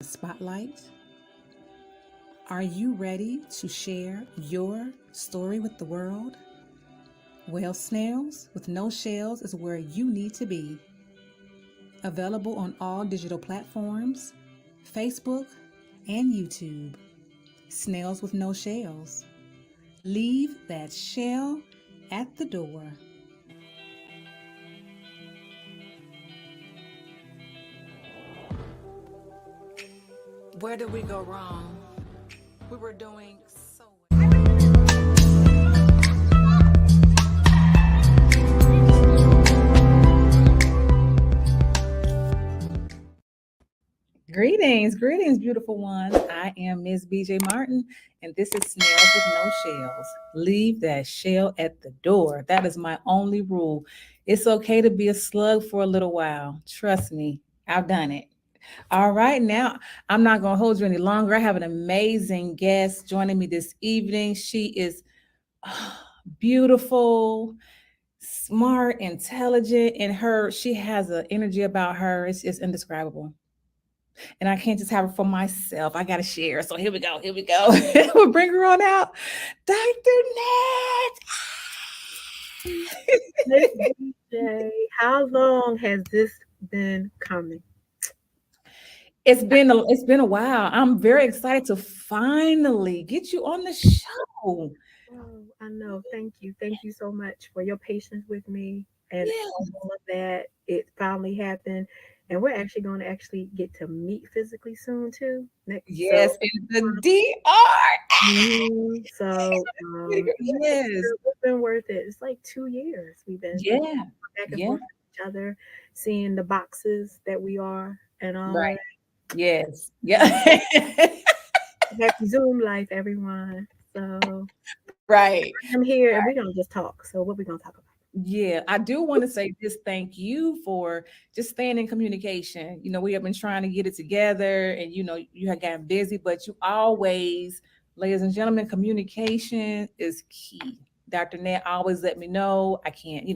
spotlight? Are you ready to share your story with the world? Well, Snails with No Shells is where you need to be. Available on all digital platforms, Facebook, and YouTube. Snails with No Shells. Leave that shell at the door. Where did we go wrong? We were doing so greetings, beautiful ones. I am Ms. BJ Martin, and this is Snails with No Shells. Leave that shell at the door. That is my only rule. It's okay to be a slug for a little while. Trust me, I've done it. All right, now I'm not going to hold you any longer. I have an amazing guest joining me this evening. She is beautiful, smart, intelligent, and she has an energy about her. It's indescribable. And I can't just have her for myself. I got to share. So here we go. Here we go. We'll bring her on out. Dr. Miss BJ, how long has this been coming? It's been a while. I'm very excited to finally get you on the show. Oh, I know. Thank you. Thank you so much for your patience with me and Yeah. all of that. It finally happened. And we're actually going to actually get to meet physically soon too. Next, so, Yes, in the DR. it's Yes. been worth it. It's like 2 years we've been Yeah. back and Yeah. forth with each other, seeing the boxes that we are and all of Right. that. Yes. So, Yeah. happy Zoom life, everyone. So Right. I'm here and we're gonna just talk. So what we gonna talk about? Yeah, I do want to say just thank you for just staying in communication. We have been trying to get it together and you have gotten busy, but you always, ladies and gentlemen, communication is key. Dr. Net always let me know I can't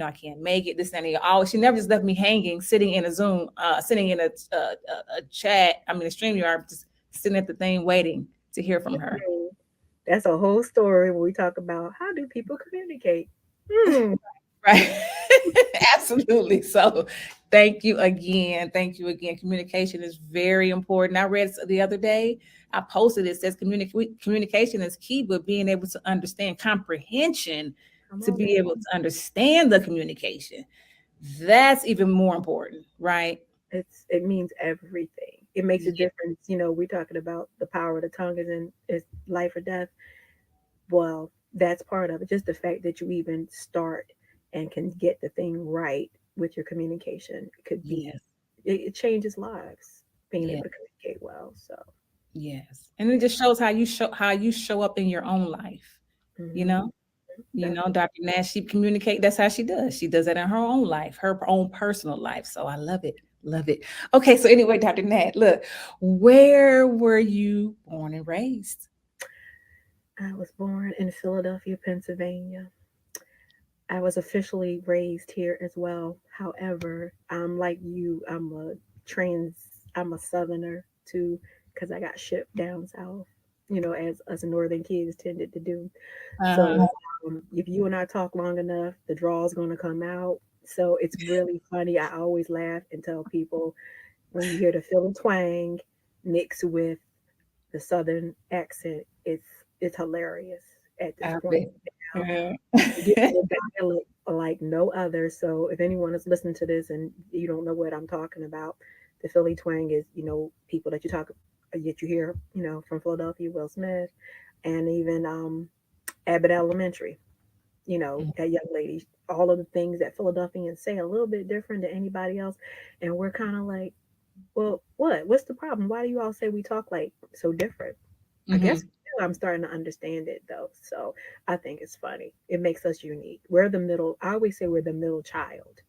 make it. This and that. Always, she never just left me hanging, sitting in a Zoom, sitting in a chat. I mean, a stream yard, just sitting at the thing, waiting to hear from her. Hmm. That's a whole story when we talk about how do people communicate. Hmm. Right. Absolutely. So thank you again. Thank you again. Communication is very important. I read the other day, I posted it says communication is key, but being able to understand comprehension Come to on be now. able to understand the communication. That's even more important, right? It means everything. It makes a Yeah. difference. We're talking about the power of the tongue is life or death. Well, that's part of it. Just the fact that you even start and can get the thing right with your communication could be Yes. it changes lives being Yeah. able to communicate well. So Yes. And it yeah. just shows how you show up in your own life, you Hmm. know? Definitely. Dr. Nash, she communicate. That's how she does. She does that in her own life, her own personal life. So I love it. Love it. Okay. So anyway, Dr. Nat, look, where were you born and raised? I was born in Philadelphia, Pennsylvania. I was officially raised here as well. However, I'm like you. Trans. I'm a Southerner too, because I got shipped down south. As us Northern kids tended to do. Uh-huh. So if you and I talk long enough, the draw's going to come out. So it's really funny. I always laugh and tell people when you hear the Philly twang mixed with the Southern accent, it's hilarious at this I point. bet. Yeah. It gives it a dialect like no other. So if anyone is listening to this and you don't know what I'm talking about, the Philly twang is, people that you talk yet you hear, from Philadelphia, Will Smith, and even Abbott Elementary. That young lady, all of the things that Philadelphians say a little bit different than anybody else, and we're kind of like, well, what? What's the problem? Why do you all say we talk like so different? I guess Hmm. I'm starting to understand it though. So I think it's funny. It makes us unique. We're the middle. I always say we're the middle child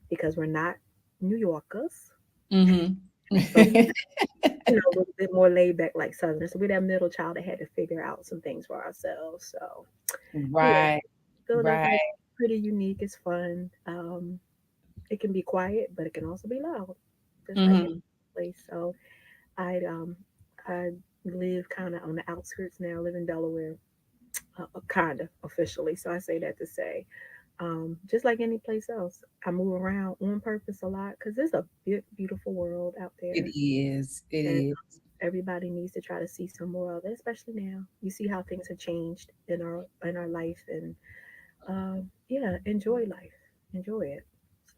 because we're not New Yorkers, Hmm. but a little bit more laid back like Southerners. So we're that middle child that had to figure out some things for ourselves. So yeah, Right. Philadelphia is Right. pretty unique. It's fun. It can be quiet, but it can also be loud, just like any Hmm. place. So I I live kind of on the outskirts now. I live in Delaware, kind of officially. So I say that to say, just like any place else, I move around on purpose a lot because there's a beautiful world out It there, is. It and is. everybody needs to try to see some more of it, especially now. You see how things have changed in our life, and yeah, enjoy life, enjoy it.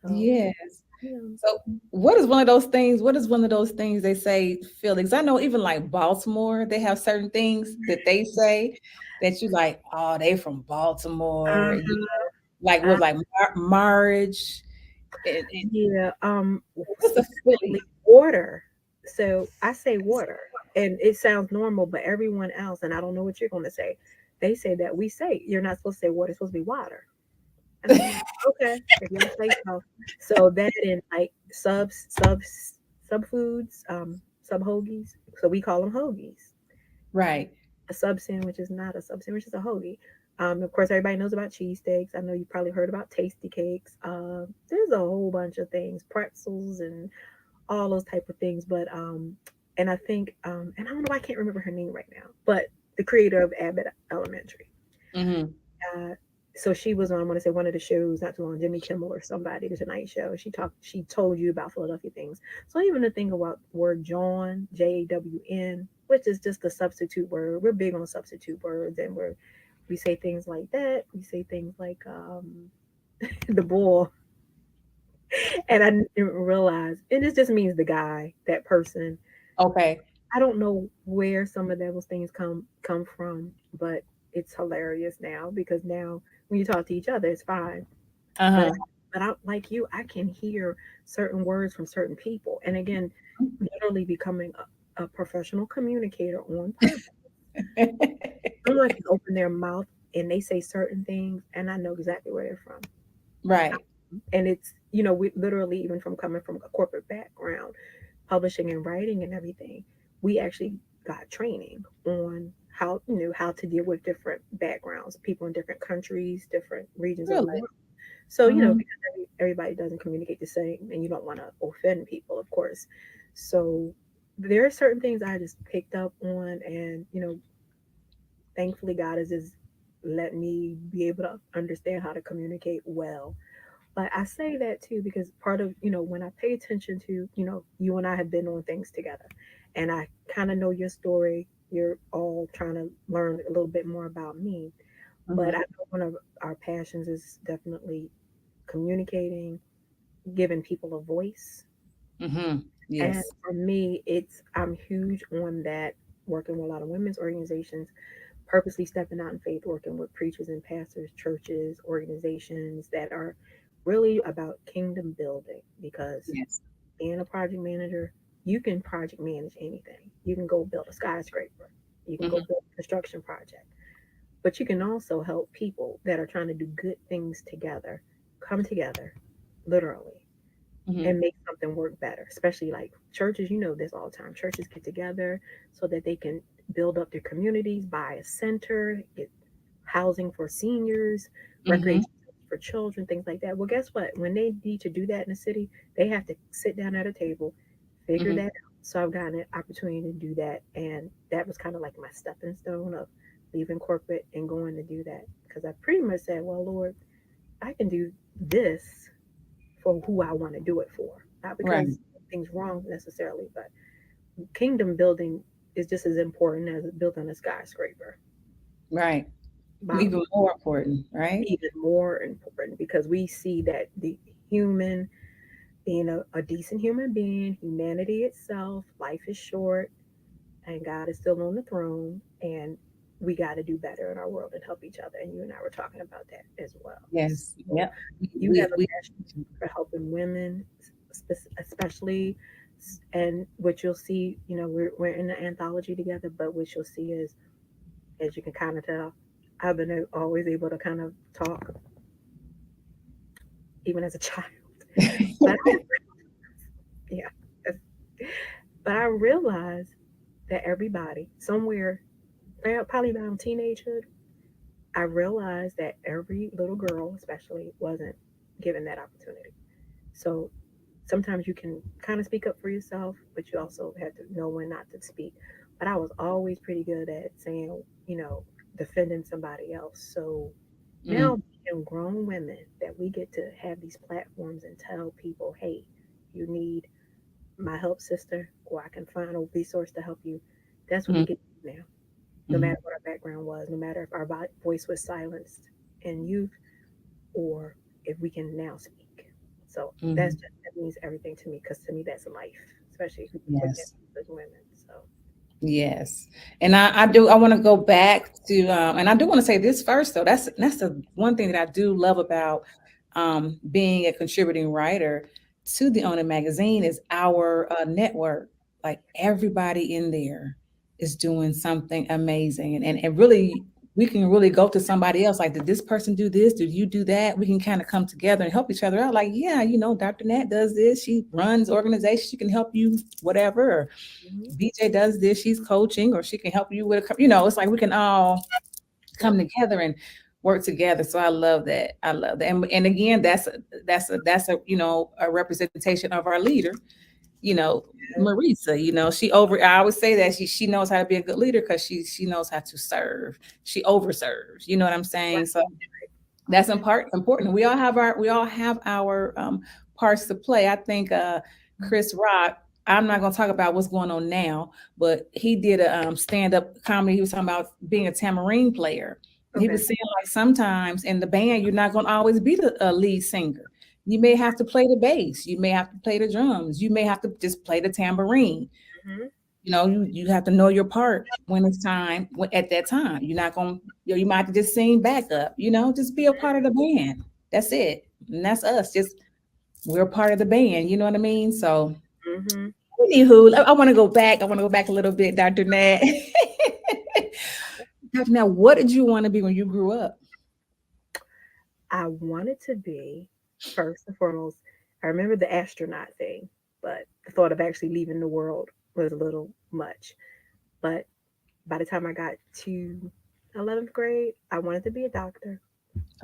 So Yes. yeah. So what is one of those things? What is one of those things they say, Felix? I know even like Baltimore, they have certain things that they say that you like, oh, they from Baltimore. You Uh-huh. know, like Uh, was like marriage. And yeah. what's the Specifically Philly? water. So I say water, and it sounds normal, but everyone else, and I don't know what you're going to say. They say that we say you're not supposed to say water; it's supposed to be water. And I'm like, okay, if y'all say so. So that in like sub foods, sub hoagies. So we call them hoagies. Right. A sub sandwich is not a sub sandwich; it's a hoagie. Of course, everybody knows about cheesesteaks. I know you probably heard about tasty cakes. There's a whole bunch of things, pretzels and all those type of things. But and I think and I don't know, I can't remember her name right now, but the creator of Abbott Elementary. Mm-hmm. Uh, so she was on, I want to say, one of the shows not too long, Jimmy Kimmel or somebody, the Tonight Show. She told you about Philadelphia things. So even the thing about word Jawn, JAWN, which is just a substitute word. We're big on substitute words, and we say things like that. We say things like the bull, and I didn't realize, and it just means the guy, that person. Okay. I don't know where some of those things come from, but it's hilarious now because now when you talk to each other, it's fine. But Uh-huh. I, like you, I can hear certain words from certain people, and again, literally becoming a professional communicator on purpose. Someone can open their mouth and they say certain things, and I know exactly where they're from. Right. And it's, we literally, even from coming from a corporate background, publishing and writing and everything, we actually got training on how to deal with different backgrounds, people in different countries, different regions of the Really? world. So, Mm-hmm. because everybody doesn't communicate the same, and you don't want to offend people, of course. So there are certain things I just picked up on, and thankfully God has just let me be able to understand how to communicate well. But I say that too because part of, when I pay attention to, you and I have been on things together, and I kind of know your story. You're all trying to learn a little bit more about me. But I Mm-hmm. know one of our passions is definitely communicating, giving people a voice. Mm-hmm. And Yes. for me, I'm huge on that, working with a lot of women's organizations, purposely stepping out in faith, working with preachers and pastors, churches, organizations that are really about kingdom building. Because Yes. being a project manager, you can project manage anything. You can go build a skyscraper, you can go Mm-hmm. build a construction project, but you can also help people that are trying to do good things together come together, literally, Mm-hmm. and make something work better. Especially like churches, you know this all the time. Churches get together so that they can build up their communities, buy a center, get housing for seniors, Mm-hmm. recreation for children, things like that. Well, guess what? When they need to do that in the city, they have to sit down at a table, figure Mm-hmm. that out. So I've gotten an opportunity to do that, and that was kind of like my stepping stone of leaving corporate and going to do that, because I pretty much said, well, Lord, I can do this for who I want to do it for, not Right. because things wrong necessarily, but kingdom building is just as important as building a skyscraper. Right. Bottom Even line, more important, right? even more important because we see that the human, being a decent human being, humanity itself, life is short, and God is still on the throne, and we got to do better in our world and help each other. And you and I were talking about that as well. Yes. So Yep. you have a We passion for helping women, especially, and what you'll see, we're in the anthology together, but what you'll see is, as you can kind of tell, I've been always able to kind of talk, even as a child. But yeah, but I realized that everybody somewhere, probably around teenagehood, I realized that every little girl, especially, wasn't given that opportunity. So sometimes you can kind of speak up for yourself, but you also have to know when not to speak. but I was always pretty good at saying, you know, defending somebody else. So Mm-hmm. now being grown women that we get to have these platforms and tell people, hey, you need my help, sister, or I can find a resource to help you. That's what we get to do now. No Mm-hmm. matter what our background was, no matter if our voice was silenced in youth or if we can now speak. So Mm-hmm. that means everything to me because to me that's life, especially within Yes. as women. So Yes. And I do, I want to go back to, and I do want to say this first, though. That's the one thing that I do love about being a contributing writer to the Owner magazine is our network. Like everybody in there is doing something amazing. And really, we can really go to somebody else. Like, did this person do this? Did you do that? We can kind of come together and help each other out. Like, yeah, Dr. Nat does this. She runs organizations. She can help you, whatever. mhm, BJ does this, she's coaching, or she can help you with it's like we can all yep, come together and work together. So I love that. I love that. And again, that's a a representation of our leader, you know, yeah, Marisa. She over I always say that she knows how to be a good leader because she knows how to serve. She overserves. You know what I'm saying? So that's important. We all have our parts to play. I think Chris Rock. I'm not going to talk about what's going on now, but he did a stand up comedy. He was talking about being a tambourine player. He okay, was saying like sometimes in the band you're not going to always be the lead singer. You may have to play the bass. You may have to play the drums. You may have to just play the tambourine. hmm, You have to know your part when it's time at that time. You're not gonna you might have to just sing backup, just be a part of the band. That's it. And that's us. Just we're part of the band, you know what I mean? So hmm. anywho, I want to go back. I want to go back a little bit, Dr. Nat. Dr. Nat, what did you want to be when you grew up? I wanted to be first and foremost. I remember the astronaut thing, but the thought of actually leaving the world was a little much. But by the time I got to 11th grade, I wanted to be a doctor.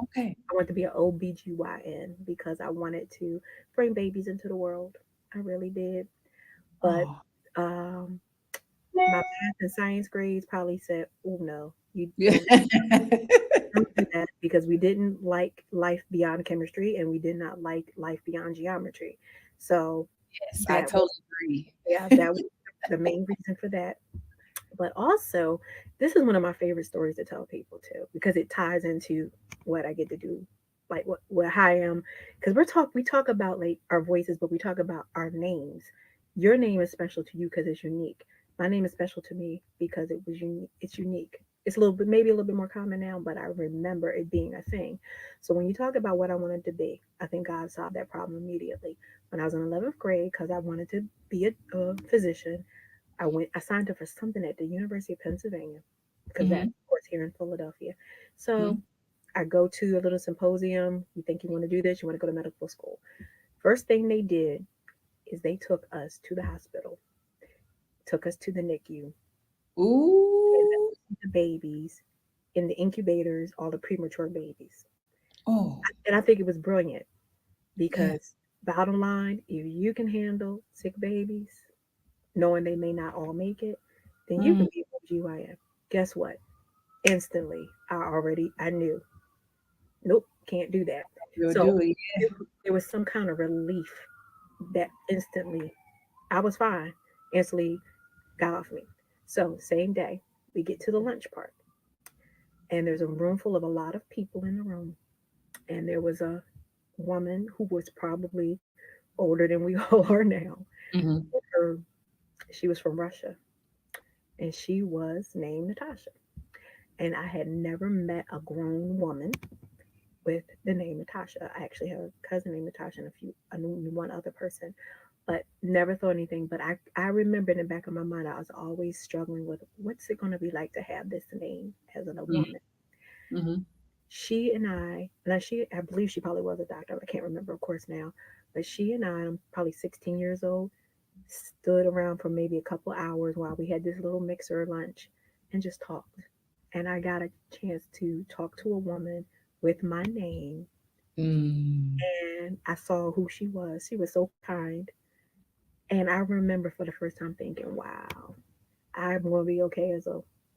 Okay. I wanted to be an OBGYN because I wanted to bring babies into the world. I really did. But Oh. um, my math and science grades probably said, "Oh no, you Yeah. don't do that," because we didn't like life beyond chemistry and we did not like life beyond geometry. So Yes, I that was totally agree. yeah, that was the main reason for that. But also, this is one of my favorite stories to tell people too, because it ties into what I get to do, like what how I am. Because we talk about like our voices, but we talk about our names. Your name is special to you because it's unique. My name is special to me because it was unique. It's unique. It's a little bit maybe a little bit more common now, but I remember it being a thing. So when you talk about what I wanted to be, I think God solved that problem immediately. When I was in 11th grade, because I wanted to be a physician, I signed up for something at the University of Pennsylvania because that Hmm. of course here in Philadelphia. So Hmm. I go to a little symposium. You think you want to do this? You want to go to medical school? First thing they did is they took us to the hospital, took us to the NICU, and let Ooh. us see the babies in the incubators, all the premature babies. Oh. And I think it was brilliant Yeah. because bottom line, if you can handle sick babies, knowing they may not all make it, then you Mm. can be a GYN. Guess what? Instantly, I knew, nope, can't do that. You'll So do it. there was some kind of relief that instantly, I was fine, instantly got off me. So same day, we get to the lunch part, and there's a room full of a lot of people in the room, and there was a woman who was probably older than we all are now. Hmm. Her, she was from Russia, and she was named Natasha. And I had never met a grown woman with the name Natasha. I actually have a cousin named Natasha and I knew one other person, but never thought anything. But I remember in the back of my mind, I was always struggling with what's it going to be like to have this name as a woman. Hmm. She and I believe she probably was a doctor. I can't remember, of course, now. But she and I'm probably 16 years old, stood around for maybe a couple hours while we had this little mixer lunch and just talked. And I got a chance to talk to a woman with my name, Mm. and I saw who she was. She was so kind. And I remember for the first time thinking, wow, I'm going to be okay as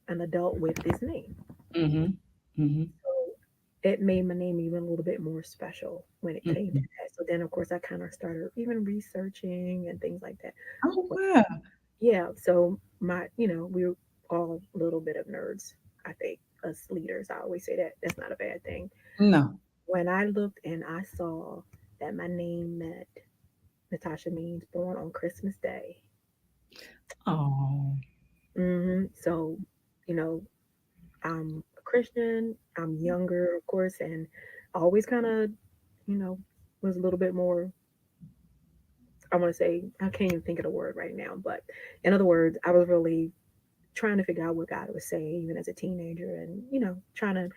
an adult with this name. Mhm. Mhm. So it made my name even a little bit more special when it came to Mhm. that. So then, of course, I kind of started even researching and things like that. Oh, But wow. yeah, so we're all a little bit of nerds, I think, us leaders. I always say that. That's not a bad thing. No. When I looked and I saw that my name meant Natasha means born on Christmas Day. Oh. So, you know, I'm a Christian. I'm younger, of course, and I always kind of, you know, was a little bit more. I want to say I can't even think of the word right now, but in other words, I was really trying to figure out what God was saying, even as a teenager, and trying to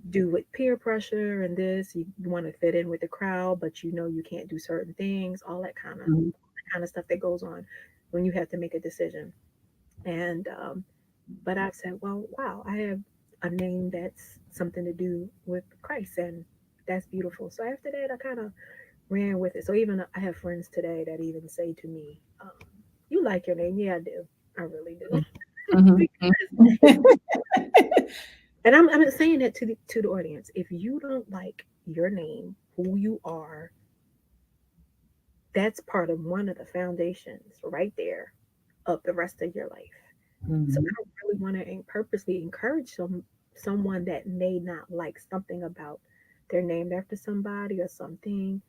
do with peer pressure and this. You want to fit in with the crowd, but you can't do certain things. All Mhm. that kind of stuff that goes on when you have to make a decision. And but I've said, well, wow, I have a name that's something to do with Christ, and that's beautiful. So after that, I kind of ran with it. So even I have friends today that even say to me, "You like your name? Yeah, I do. I really do." Mhm. Because, Mhm. and I'm saying that to the audience. If you don't like your name, who you are, that's part of one of the foundations right there of the rest of your life. So Mhm. I really want to purposely encourage someone that may not like something about they're named after somebody or something,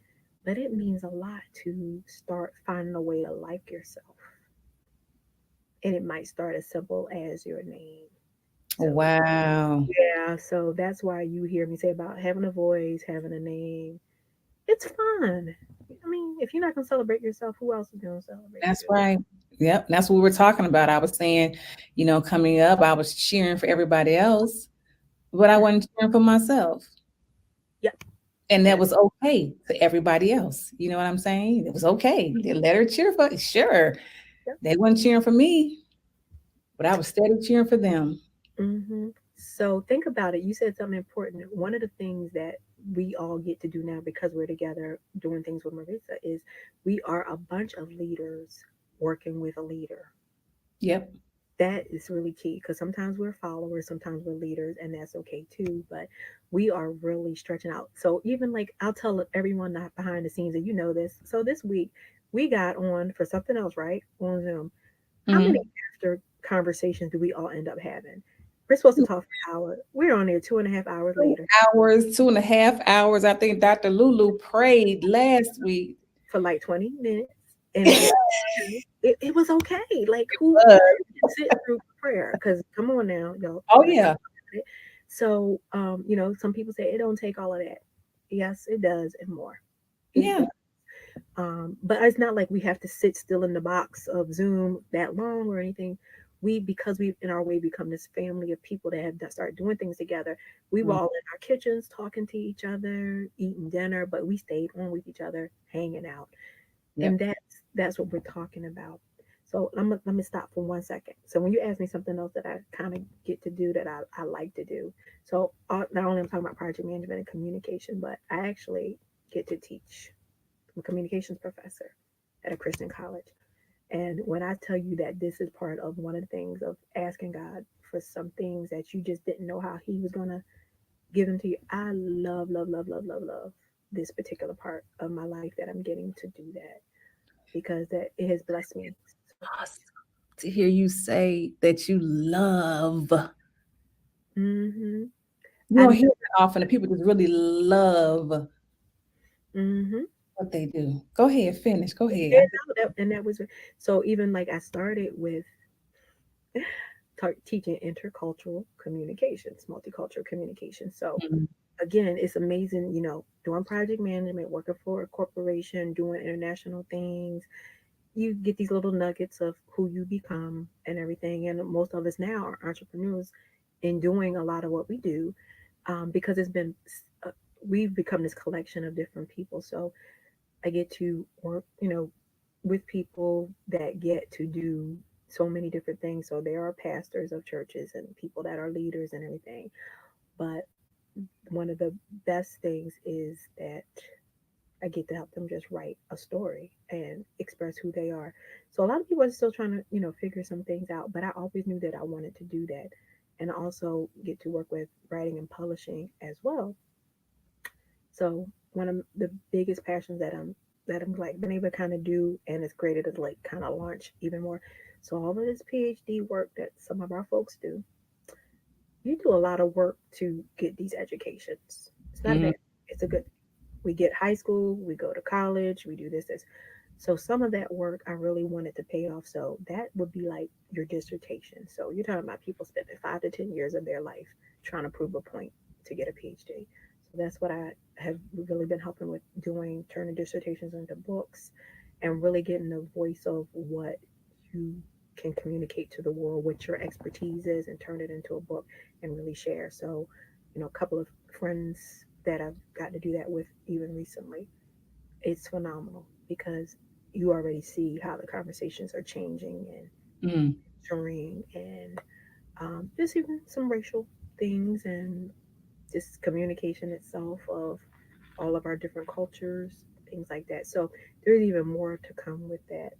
but it means a lot to start finding a way to like yourself. And it might start as simple as your name. So Wow. yeah, so that's why you hear me say about having a voice, having a name. It's fun. I mean, if you're not gonna celebrate yourself, who else is gonna celebrate That's you? right. Yep, that's what we were talking about. I was saying, coming up, I was cheering for everybody else, but I wasn't cheering for myself. Yep. And that That's was okay for everybody else. You know what I'm saying? It was okay. They let her cheer for sure. yep. They weren't cheering for me, but I was steady cheering for them. So think about it. You said something important. One of the things that we all get to do now because we're together doing things with Marisa is we are a bunch of leaders working with a leader. Yep. That is really key because sometimes we're followers, sometimes we're leaders, and that's okay too. But we are really stretching out. So even like I'll tell everyone not behind the scenes, and you know this. So this week we got on for something else, right? On Zoom. How many Mhm. after conversations do we all end up having? We're supposed to talk for an hour. We're on there 2.5 hours Two later hours, 2.5 hours. I think Dr. Lulu prayed last week. for like 20 minutes. And guess what? It was okay. Like who Uh, can sit through prayer? Because come on now, y'all. oh Let's talk yeah. about it. So some people say it don't take all of that. Yes, it does and more. It Yeah. does. But it's not like we have to sit still in the box of Zoom that long or anything. Because we in our way become this family of people that have started doing things together. We were Mm, all in our kitchens talking to each other, eating dinner, but we stayed on with each other, hanging out, yep. and that's what we're talking about. So let me stop for 1 second. So when you ask me something else that I kind of get to do that I like to do, so not only I'm talking about project management and communication, but I actually get to teach. I'm a communications professor at a Christian college. And when I tell you that this is part of one of the things of asking God for some things that you just didn't know how He was going to give them to you, I love, love, love, love, love, love this particular part of my life that I'm getting to do that because that it has blessed me so Awesome to hear you say that you love. much. You I don't know. hear that often. The people just really love hmm what they do. Go ahead, finish. Go ahead. Yeah, no, and that was so. Even like I started with teaching intercultural communications, multicultural communication. So Mhm. again, it's amazing, doing project management, working for a corporation, doing international things. You get these little nuggets of who you become and everything. And most of us now are entrepreneurs in doing a lot of what we do because uh, we've become this collection of different people. So I get to work, with people that get to do so many different things. So there are pastors of churches and people that are leaders and everything. But one of the best things is that I get to help them just write a story and express who they are. So a lot of people are still trying to, figure some things out, but I always knew that I wanted to do that. And I also get to work with writing and publishing as well. So one of the biggest passions that I'm like been able to kind of do, and it's created to like kind of launch even more. So all of this PhD work that some of our folks do, you do a lot of work to get these educations. It's not a Mm, bad. It's a good. We get high school, we go to college, we do this. So some of that work I really wanted to pay off. So that would be like your dissertation. So you're talking about people spending 5 to 10 years of their life trying to prove a point to get a PhD. So that's what I have really been helping with doing, turning dissertations into books and really getting the voice of what you can communicate to the world, what your expertise is, and turn it into a book and really share. So, a couple of friends that I've got to do that with even recently, it's phenomenal because you already see how the conversations are changing and mm, maturing, and just even some racial things and just communication itself of all of our different cultures, things like that. So there's even more to come with that.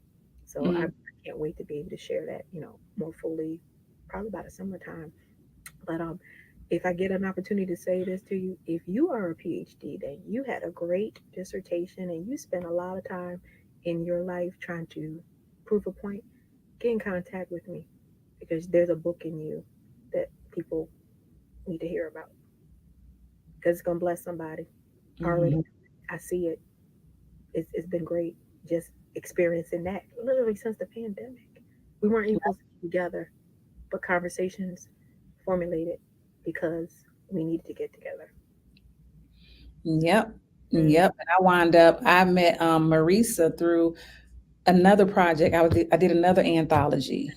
So I mm. can't wait to be able to share that, more fully, probably by the summertime. But if I get an opportunity to say this to you, if you are a PhD, then you had a great dissertation and you spent a lot of time in your life trying to prove a point, get in contact with me because there's a book in you that people need to hear about because it's gonna bless somebody. Already, Mhm. I see it. It's been great just experiencing that literally since the pandemic. We weren't even supposed to be together, but conversations formulated because we needed to get together. Yep. Mm, Yep. And I met Marisa through another project. I did another anthology.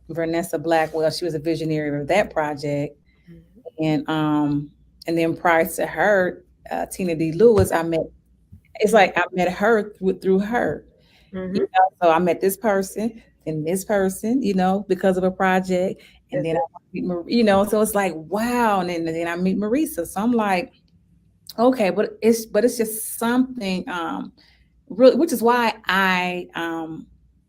Vanessa Blackwell, she was a visionary of that project. mm, And and then prior to her, Tina D. Lewis, it's mm, like I met her through her. You mm-hmm. know, so I met this person, because of a project. And That's then it. I meet so it's like, wow. And then I meet Marisa. So I'm like, okay, but it's just something really, which is why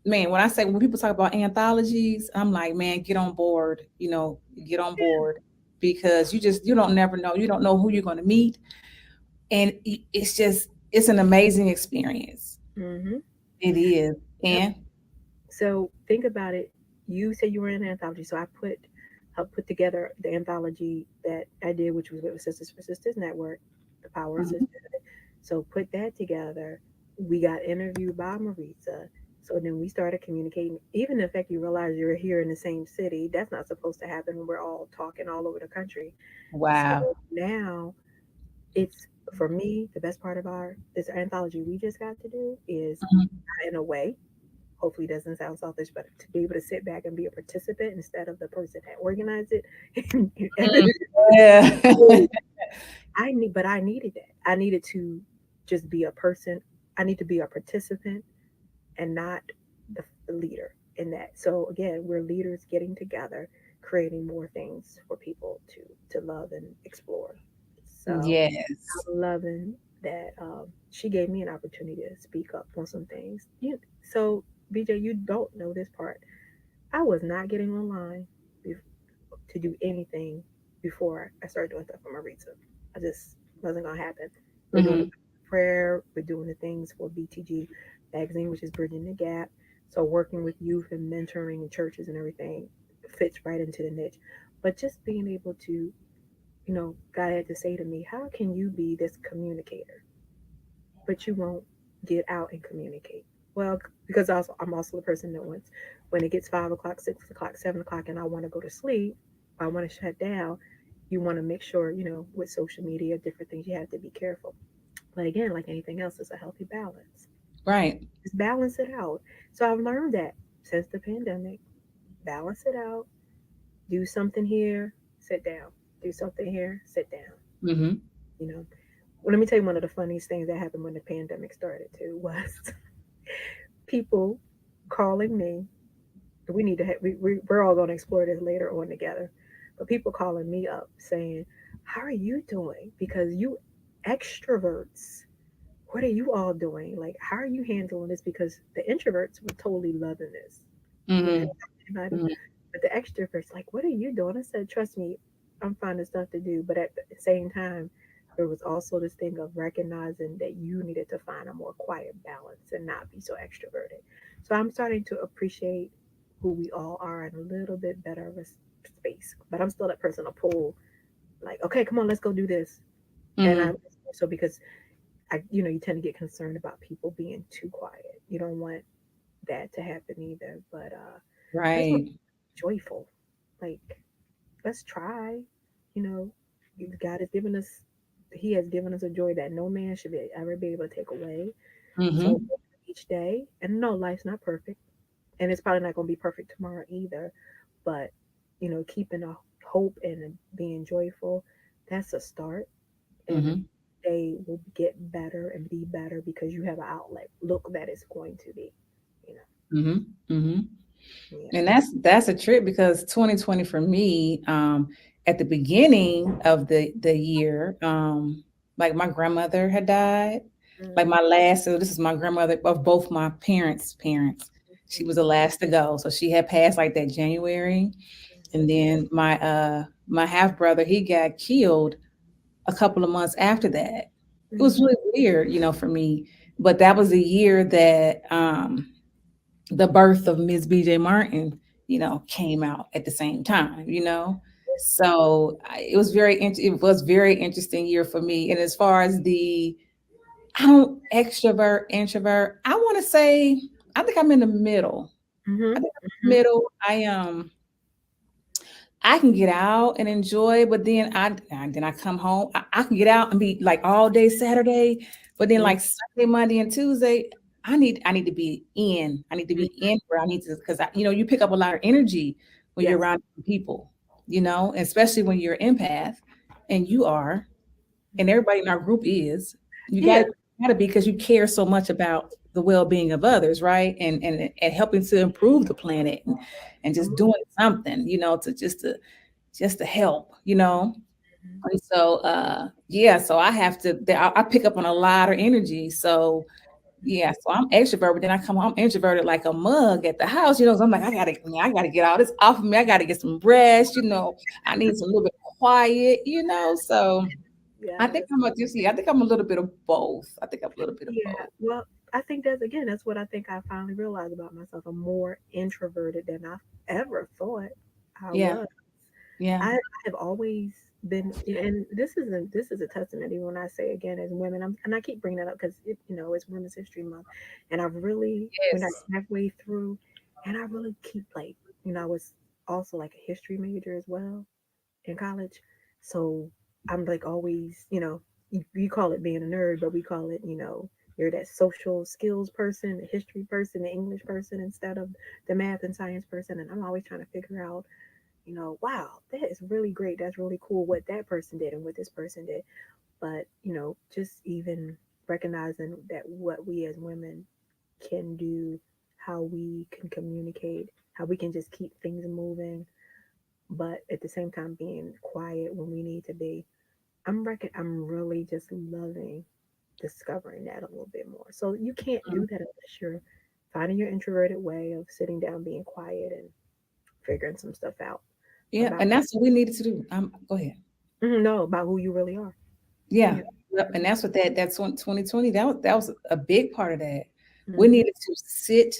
man, when I say when people talk about anthologies, I'm like, man, get on board, get on board because you don't never know. You don't know who you're gonna meet. And it's an amazing experience. Mm-hmm. It is. Yep. And So think about it. You said you were in an anthology, so I helped put together the anthology that I did, which was with Sisters for Sisters Network, the Power of mhm, Sisterhood. So put that together. We got interviewed by Maritza. So then we started communicating. Even the fact you realize you're here in the same city, that's not supposed to happen when we're all talking all over the country. So wow. now it's for me the best part of our this anthology we just got to do is Mhm. in a way, hopefully it doesn't sound selfish, but to be able to sit back and be a participant instead of the person that organized it. Mm, yeah. But I needed that. I needed to just be a person. I need to be a participant and not the leader in that. So again, we're leaders getting together, creating more things for people to love and explore. So Yes. I'm loving that she gave me an opportunity to speak up on some things. So BJ, you don't know this part. I was not getting online to do anything before I started doing stuff for Maritza. I just wasn't gonna happen. We're doing the Hmm. prayer. We're doing the things for BTG magazine, which is Bridging the Gap. So working with youth and mentoring in churches and everything fits right into the niche. But just being able to, God had to say to me, how can you be this communicator, but you won't get out and communicate? Well, because I'm also the person that wants, when it gets 5 o'clock, 6 o'clock, 7 o'clock, and I want to go to sleep, I want to shut down. You want to make sure, with social media, different things, you have to be careful. But again, like anything else, it's a healthy balance. Right. Just balance it out. So I've learned that since the pandemic, balance it out. Do something here, sit down. Do something here, sit down. Hmm. You know, well, let me tell you one of the funniest things that happened when the pandemic started too was people calling me. We need to have, we're all going to explore this later on together, but people calling me up saying, how are you doing? Because you extroverts what are you all doing? Like, how are you handling this? Because the introverts were totally loving this. You know, Mm-hmm. about them. Mm-hmm. But the extroverts, like, what are you doing? I said, trust me, I'm finding stuff to do. But at the same time, there was also this thing of recognizing that you needed to find a more quiet balance and not be so extroverted. So I'm starting to appreciate who we all are in a little bit better of a space. But I'm still that person to pull, like, okay, come on, let's go do this. And I Mm-hmm. so because you tend to get concerned about people being too quiet. You don't want that to happen either. But I just want Right. joyful. Like, let's try. You know, God has given us. He has given us a joy that no man should ever be able to take away. So Mm-hmm. each day, and no, life's not perfect, and it's probably not going to be perfect tomorrow either. But keeping a hope and being joyful, that's a start, and the Mm-hmm. day will get better and be better because you have an outlet. Look, that it's going to be. You Mm-hmm. Mm-hmm. know, yeah. And that's a trip because 2020 for me, at the beginning of the year, like my grandmother had died. Like Mm-hmm. my last, so this is my grandmother of both my parents' parents. She was the last to go. So she had passed like that January. And then my half brother, he got killed a couple of months after that. It was Mm-hmm. really weird, for me. But that was the year that the birth of Miss BJ Martin, came out at the same time. So it was it was very interesting year for me. And as far as I don't extrovert, introvert, I want to say, I think I'm in the middle. Mm-hmm. I think I'm in the Mm-hmm. middle. I can get out and enjoy, but then I come home. I can get out and be like all day Saturday, but then Mm-hmm. like Sunday, Monday, and Tuesday, I need to be in. I need to be in where I need to, because you pick up a lot of energy when you're Yes. around people, especially when you're an empath, and you are, and Mhm. everybody in our group is. You got Yeah. to be because you care so much about the well-being of others, right? And helping to improve the planet, and just Mhm. doing something, to help. Mhm. And so yeah, so I have to I pick up on a lot of energy. So yeah, so I'm extrovert, but then I come home introverted like a mug at the house. So I'm like, I gotta get all this off of me. I gotta get some rest. I need some little bit of quiet. So I think Yes. I'm a little bit of both. I think I'm a little bit of Yeah. both. Well, I think that's what I think I finally realized about myself. I'm more introverted than I ever thought I Yeah, was. yeah. I have always been, and this is a testament. Even when I say again as women, and I keep bringing that up because it's Women's History Month, and I really when I Yes. halfway through, and I really keep like I was also like a history major as well in college. So I'm like always, you call it being a nerd, but we call it, you're that social skills person, the history person, the English person instead of the math and science person. And I'm always trying to figure out, wow, that is really great. That's really cool what that person did and what this person did. But, just even recognizing that what we as women can do, how we can communicate, how we can just keep things moving, but at the same time being quiet when we need to be. I'm really just loving discovering that a little bit more. So you can't do that unless you're finding your introverted way of sitting down, being quiet, and figuring some stuff out Yeah, about and that's what we needed to do. Go ahead. no about who you really are. Yeah. Yeah. Yep. And that's what that's what 2020, that was a big part of that. We Mm-hmm. needed to sit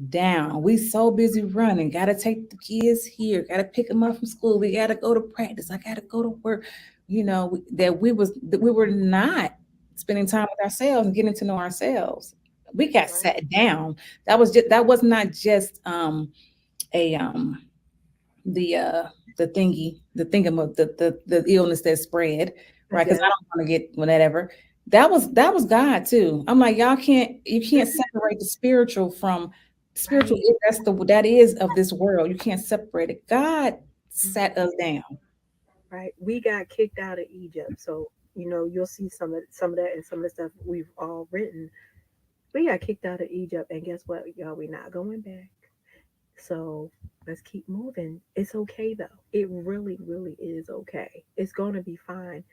down. We so busy running. Got to take the kids here. Got to pick them up from school. We got to go to practice. I got to go to work. That we were not spending time with ourselves and getting to know ourselves. We got Right. sat down. That was not just a the thingy, the thingam, the illness that spread, right? Because I Yes. don't want to get whatever. That was God too. I'm like, you can't separate the spiritual from spiritual. Right. That is of this world. You can't separate it. God Mhm. sat us down. Right. We got kicked out of Egypt, so you'll see some of that and some of the stuff we've all written. We got kicked out of Egypt, and guess what, y'all? We're not going back. So let's keep moving. It's okay though. It really, really is okay. It's going to be fine.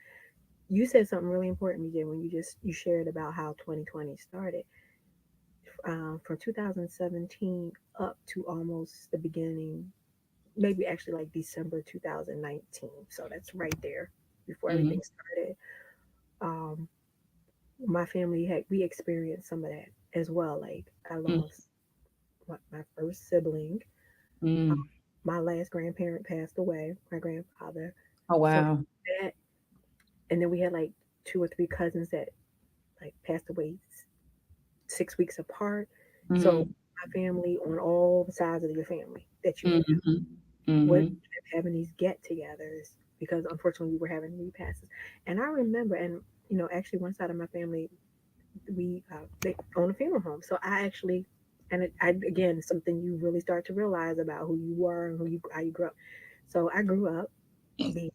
you said something really important, BJ, when you shared about how 2020 started. From 2017 up to almost the beginning, maybe actually like December 2019. So that's right there before Mm-hmm. everything started. Um, my family had we experienced some of that as well. Like I lost my first sibling. Uh, Mm-hmm. my last grandparent passed away, my grandfather. Oh So wow. that, and then we had like two or three cousins that like passed away 6 weeks apart. So Mm-hmm. my family on all the sides of your family that you have Mm-hmm. would Mm-hmm. having these get-togethers because unfortunately we were having repasses. And I remember, and actually one side of my family we they own a funeral home, so I actually. And I again something you really start to realize about who you were and how you grew up. So I grew up being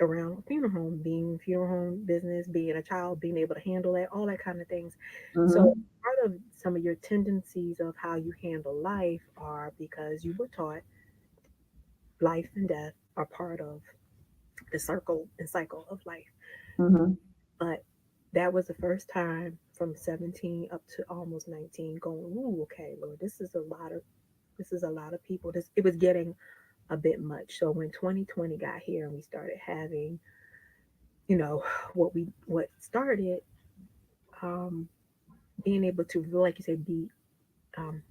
around a funeral home, being funeral home business, being a child, being able to handle that, all that kind of things. So Mm-hmm. part of some of your tendencies of how you handle life are because you were taught life and death are part of the circle and cycle of life. Mm-hmm. But that was the first time from 17 up to almost 19 going, ooh, okay, Lord, this is a lot of people. This it was getting a bit much. So when 2020 got here and we started having, you know, what started um being able to, like you said, be um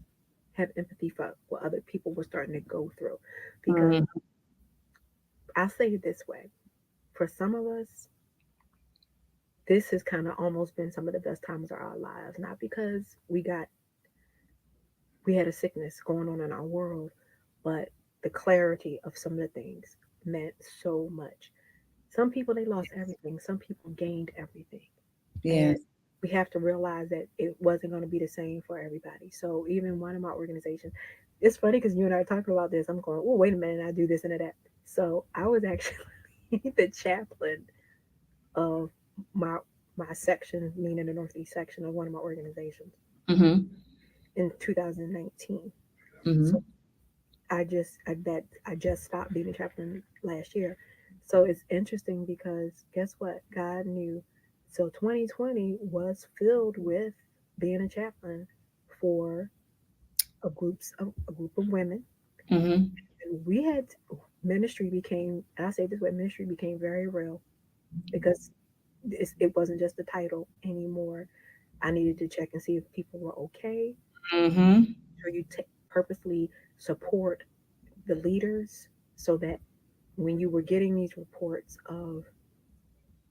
have empathy for what other people were starting to go through. Because Mm-hmm. I'll say it this way, for some of us, this has kind of almost been some of the best times of our lives. Not because we had a sickness going on in our world, but the clarity of some of the things meant so much. Some people they lost everything. Some people gained everything. And Yes. we have to realize that it wasn't going to be the same for everybody. So even one of my organizations, it's funny because you and I are talking about this. I'm going, oh, wait a minute, I do this and that. So I was actually the chaplain of my my section, meaning the Northeast section of one of my organizations Mm-hmm. in 2019. Mm-hmm. So I just stopped being a chaplain last year. So it's interesting because guess what? God knew. So 2020 was filled with being a chaplain for a group of women. Mm-hmm. And we had ministry became, and I say this way, ministry became very real because it wasn't just a title anymore. I needed to check and see if people were okay. Mm-hmm. So you purposely support the leaders so that when you were getting these reports of,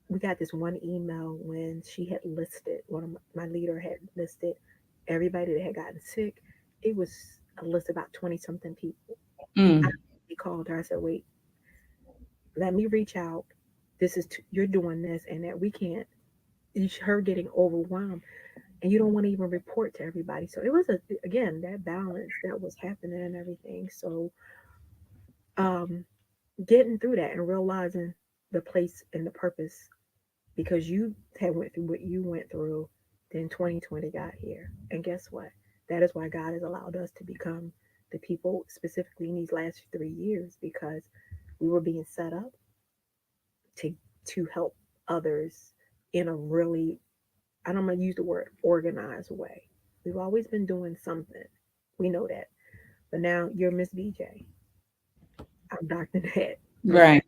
we got this one email when she had listed, one of my leader had listed everybody that had gotten sick. It was a list of about 20 something people. I Mm. called her. I said, wait, let me reach out. You're doing this and that we can't. It's her getting overwhelmed and you don't want to even report to everybody. So it was again, that balance that was happening and everything. So, um, getting through that and realizing the place and the purpose because you had went through what you went through, then 2020 got here. And guess what? That is why God has allowed us to become the people specifically in these last 3 years because we were being set up to help others in a really, I don't want to use the word organized way. We've always been doing something. We know that. But now you're Miss BJ. I'm Dr. Nat. I'm Right.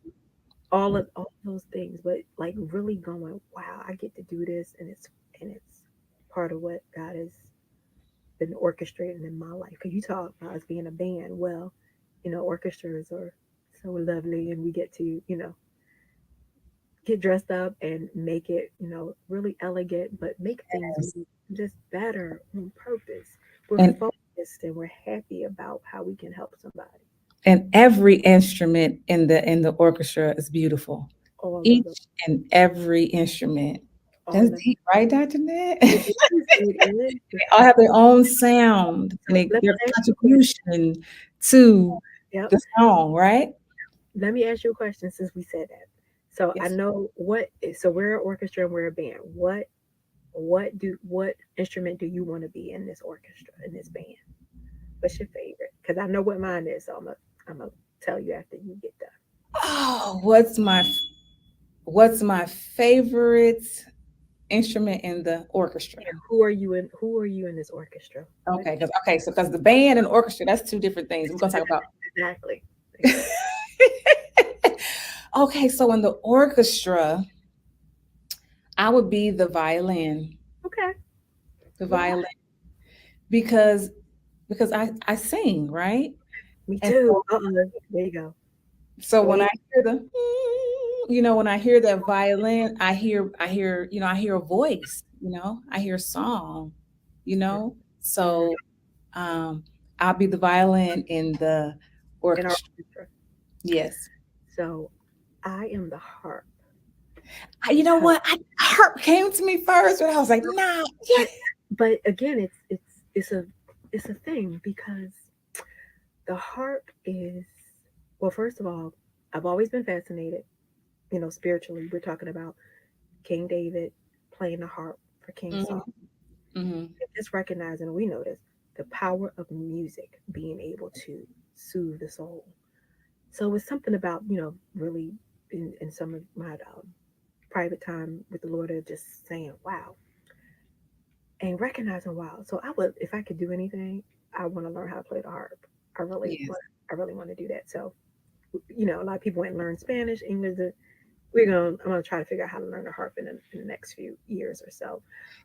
all those things, but like really going, wow, I get to do this, and it's part of what God has been orchestrating in my life. Because you talk about us being a band, well, orchestras are so lovely, and we get to get dressed up and make it really elegant, but make things Yes. just better on purpose. We're And focused and we're happy about how we can help somebody. every instrument in the orchestra is beautiful. All of Each them, and every instrument. all That's of them. deep, right, Dr. Ned? It is. It is. They all have their own sound and So let me their ask you a question. contribution to Yep. the song, right? Let me ask you a question since we said that. So I Yes. know so we're an orchestra and we're a band. What instrument do you want to be in this orchestra, in this band? What's your favorite? Because I know what mine is, so I'm gonna tell you after you get done. Oh, What's my favorite instrument in the orchestra? Yeah, who are you in this orchestra with? Okay, so because the band and orchestra, that's two different things. We're gonna talk about. Exactly. Exactly. Okay, so in the orchestra, I would be the violin, Okay. the Why? violin, because I sing, right? Me And too. so, There you go. so when Wait. I hear the, when I hear that violin, I hear a voice, I hear song, you know. Mm-hmm. So um, I'll be the violin in the In our orchestra. orchestra. Yes. So I am the harp You know because what? Harp came to me first, but I was like, nah, yeah. but but again it's a thing because the harp is, well, first of all, I've always been fascinated, spiritually. We're talking about King David playing the harp for King Saul. Hmm. Hmm. And just recognizing, we know this, the power of music being able to soothe the soul. So it's something about, really in some of my private time with the Lord of just saying, wow, and recognizing, wow. So I would, if I could do anything, I want to learn how to play the harp. I really Yes. want, I really want to do that. So, a lot of people went and learned Spanish, English. I'm gonna try to figure out how to learn the harp in the next few years or so.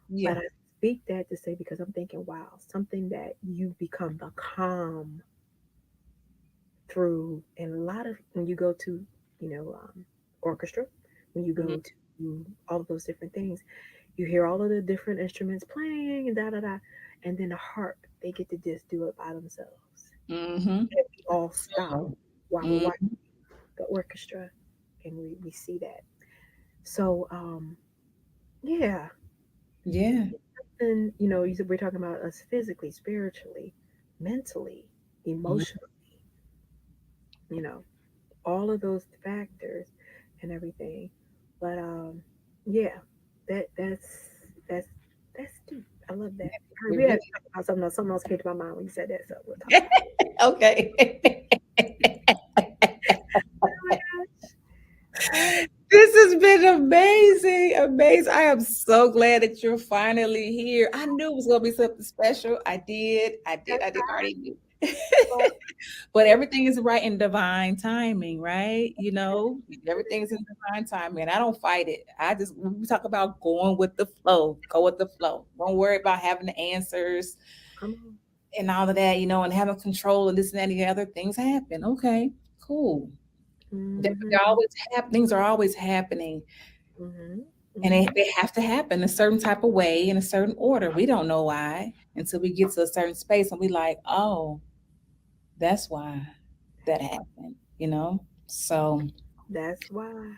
Yeah. But I speak that to say, because I'm thinking, wow, something that you become the calm through, and a lot of when you go to, orchestra, when you go Hmm. to all of those different things, you hear all of the different instruments playing and da da da, and then the harp, they get to just do it by themselves, Hmm. and we all stop So, while we're mm, watching the orchestra, and we see that. So yeah, yeah. and you said we're talking about us physically, spiritually, mentally, Mhm. emotionally, you know, all of those factors and everything. But yeah, that's that's deep. I love that. All right, It we have really. to talk about something else. Something else came to my mind when you said that, so we'll talk about Okay. it. Oh my gosh. This has been amazing, amazing. I am so glad that you're finally here. I knew it was gonna be something special. I did already knew. Well, But everything is right in divine timing, right? Everything is in divine timing. And I don't fight it. When we talk about going with the flow, go with the flow. Don't worry about having the answers come on. and all of that, and having control and this and that and the other. Things happen. Okay, cool. Mhm. They always happen. Things are always happening. Mhm. And Mhm. they have to happen a certain type of way in a certain order. We don't know why until we get to a certain space and we like, oh, that's why that happened. So That's why.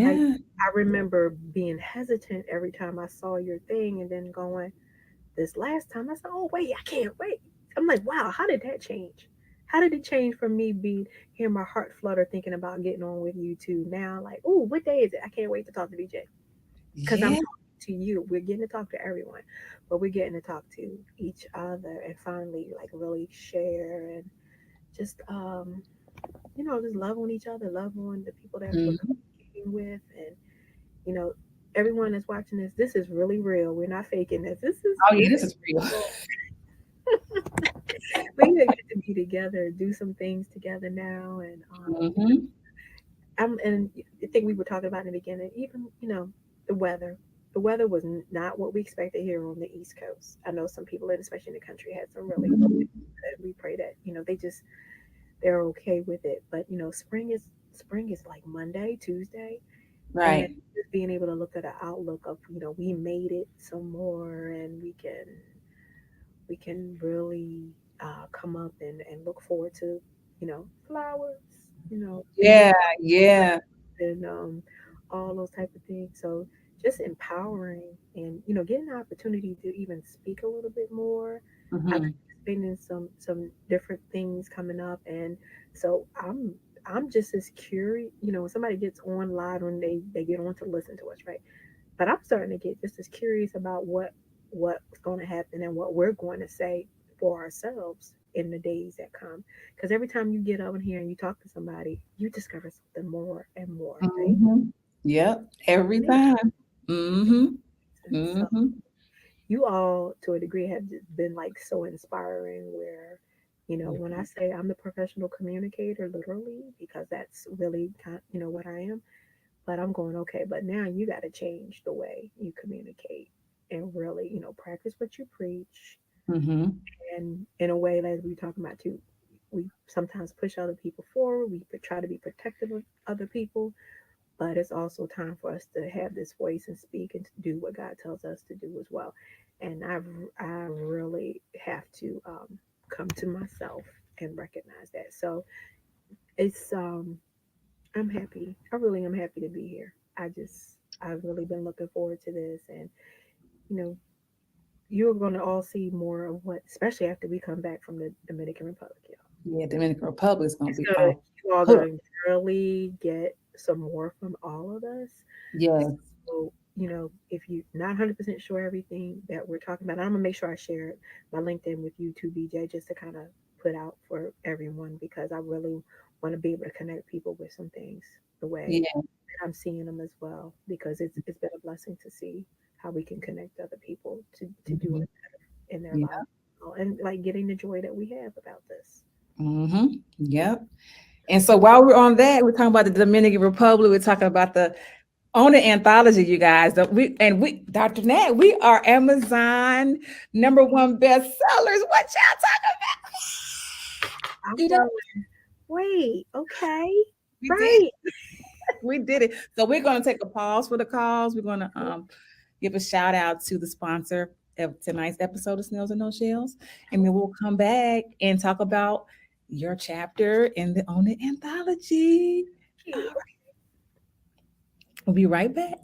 I yeah. I remember being hesitant every time I saw your thing, and then going, this last time I said, oh wait, I can't wait. I'm like, wow, how did that change? How did it change from me being hearing my heart flutter thinking about getting on with you to now like, oh, what day is it? I can't wait to talk to BJ. Because I'm Yeah. talking to you. We're getting to talk to everyone, but we're getting to talk to each other and finally like really share and just just love on each other, love on the people that we're Mhm. communicating with, and you know everyone that's watching this. This is really real. We're not faking this. This is Oh yeah, this this is is real. real. We even get to be together, do some things together now, and Hmm. and I think we were talking about in the beginning, even the weather. The weather was not what we expected here on the East Coast. I know some people, especially in the country, had some really rough days. And we pray that they're okay with it. But spring is like Monday, Tuesday, and Right. just being able to look at the outlook of we made it some more, and we can really come up and look forward to flowers, things Yeah, yeah. and all those type of things. So just empowering and getting the opportunity to even speak a little bit more. I've Hmm. been in some different things coming up, and so I'm just as curious. When somebody gets on live, when they get on to listen to us, right? But I'm starting to get just as curious about what's going to happen and what we're going to say for ourselves in the days that come. Because every time you get up in here and you talk to somebody, you discover something more and more, right? Hmm. Yep. Every And it time. makes Mm-hmm. sense. So Mm-hmm. you all, to a degree, have just been like so inspiring. Where, when I say I'm the professional communicator, literally, because that's really what I am. But I'm going, okay, but now you got to change the way you communicate and really, practice what you preach. Mm-hmm. And in a way, as we talking about too, we sometimes push other people forward. We try to be protective of other people, but it's also time for us to have this voice and speak and to do what God tells us to do as well. And I really have to come to myself and recognize that. So it's I'm happy. I really am happy to be here. I've really been looking forward to this, and you know you're going to all see more of what, especially after we come back from the Dominican Republic, y'all. Yeah, Dominican Republic is gonna It's be gonna off You all hook. gonna really get some more from all of us. Yes. So, if you're not 100% sure everything that we're talking about, I'm gonna make sure I share my LinkedIn with you too, BJ, just to kind of put out for everyone, because I really want to be able to connect people with some things the way Yeah. I'm seeing them as well, because it's been a blessing to see how we can connect other people to do Mhm. it in their Yeah. lives, and like getting the joy that we have about this. Mm-hmm. Yep. And so while we're on that, we're talking about the Dominican Republic. We're talking about the on the anthology, you guys. We, Dr. Nat, we are Amazon #1 bestsellers. What y'all talking I'm about? You know, going, wait, okay, we did. right. We did it. So we're gonna take a pause for the calls. We're gonna give a shout out to the sponsor of tonight's episode of Snails and No Shells, and then we'll come back and talk about your chapter in the Own It anthology. All Cute. right, we'll be right back.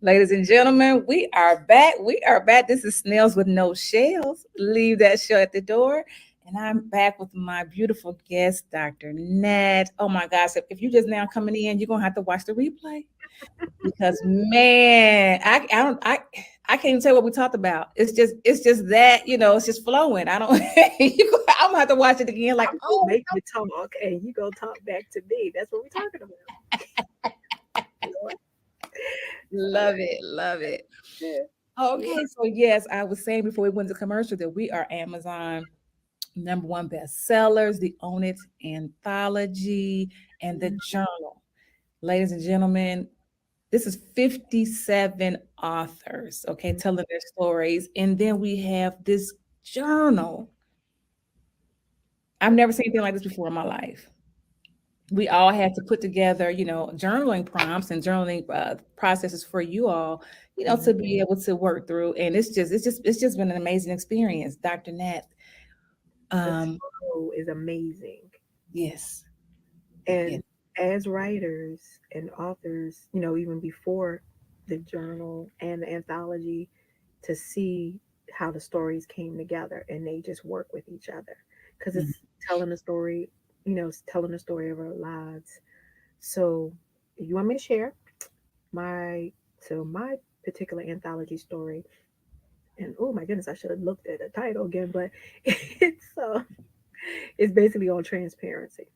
Ladies and gentlemen, we are back. We are back. This is Snails with No Shells. Leave that shell at the door. And I'm back with my beautiful guest, Dr. Nat. Oh my gosh. If you're just now coming in, you're gonna have to watch the replay. Because man, I can't even tell what we talked about. It's just that, it's just flowing. I don't I'm gonna have to watch it again, like, I'm gonna oh, make you talk, and you gonna talk back to me. That's what we're talking about. Lord. All love right. it, love it. Yeah. Yeah. Okay, so yes, I was saying before we went to commercial that we are Amazon #1 bestsellers, the Own It anthology, and the journal. Ladies and gentlemen, this is 57 authors, okay, Mhm. telling their stories. And then we have this journal. I've never seen anything like this before in my life. We all had to put together, journaling prompts and journaling processes for you all, to Mhm. be able to work through. And it's just been an amazing experience, Dr. Nat. The Um, flow is amazing. yes, yes. And as writers and authors, even before the journal and the anthology, to see how the stories came together and they just work with each other, because Mhm. it's telling a story, it's telling the story of our lives. So, you want me to share my my particular anthology story? And oh my goodness, I should have looked at the title again, but it's basically on transparency,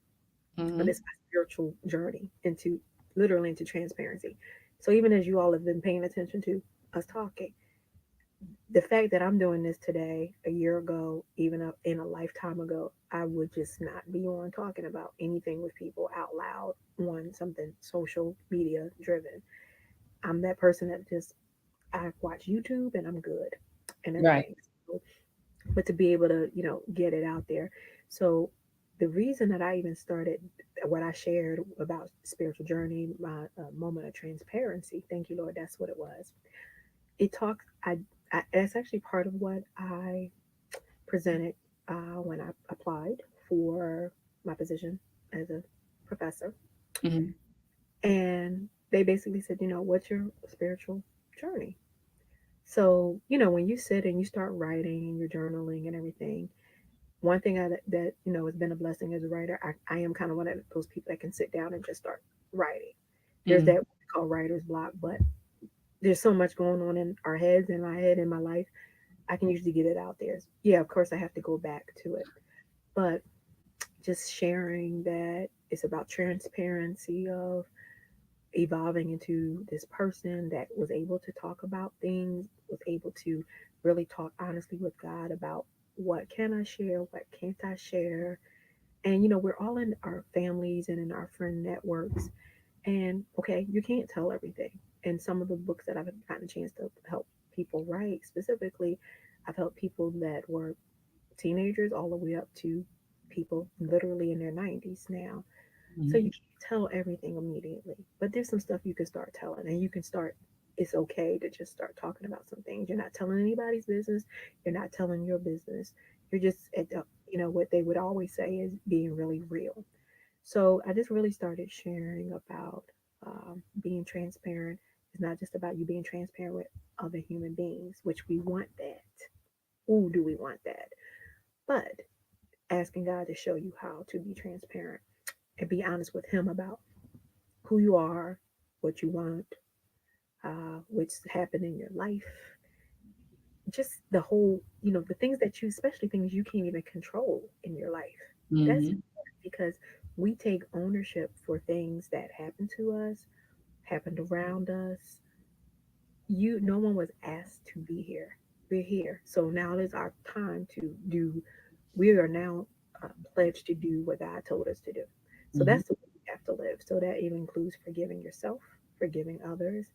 but Mhm. it's my spiritual journey into, literally, into transparency. So even as you all have been paying attention to us talking, The fact that I'm doing this today, a year ago, even in a lifetime ago, I would just not be on talking about anything with people out loud on something social media driven. I'm that person that just, I watch YouTube and I'm good and Right. everything. So, but to be able to, get it out there. So the reason that I even started what I shared about spiritual journey, my moment of transparency, thank you, Lord, that's what it was. It talks, that's actually part of what I presented when I applied for my position as a professor. Hmm. And they basically said, what's your spiritual journey? So, when you sit and you start writing and you're journaling and everything, one thing that has been a blessing as a writer, I am kind of one of those people that can sit down and just start writing. There's that Hmm. what we call writer's block, but there's so much going on in our heads, in my head, in my life. I can usually get it out there. Yeah, of course, I have to go back to it, but just sharing that it's about transparency of evolving into this person that was able to talk about things, was able to really talk honestly with God about what can I share, what can't I share. And we're all in our families and in our friend networks. And okay, you can't tell everything. And some of the books that I've gotten a chance to help people write specifically, I've helped people that were teenagers all the way up to people literally in their 90s now. So you Hmm. can't tell everything immediately, but there's some stuff you can start telling, and you can start. It's okay to just start talking about some things. You're not telling anybody's business. You're not telling your business. You're just at the, what they would always say is being really real. So I just really started sharing about being transparent. It's not just about you being transparent with other human beings, which we want that. Ooh, do we want that? But asking God to show you how to be transparent and be honest with Him about who you are, what you want, what's happened in your life, just the whole, the things that you, especially things you can't even control in your life. That's Hmm. important because we take ownership for things that happen to us, happened around us. No one was asked to be here. We're here. So now is our time to do, we are now pledged to do what God told us to do. So Hmm. that's the way we have to live. So that even includes forgiving yourself, forgiving others,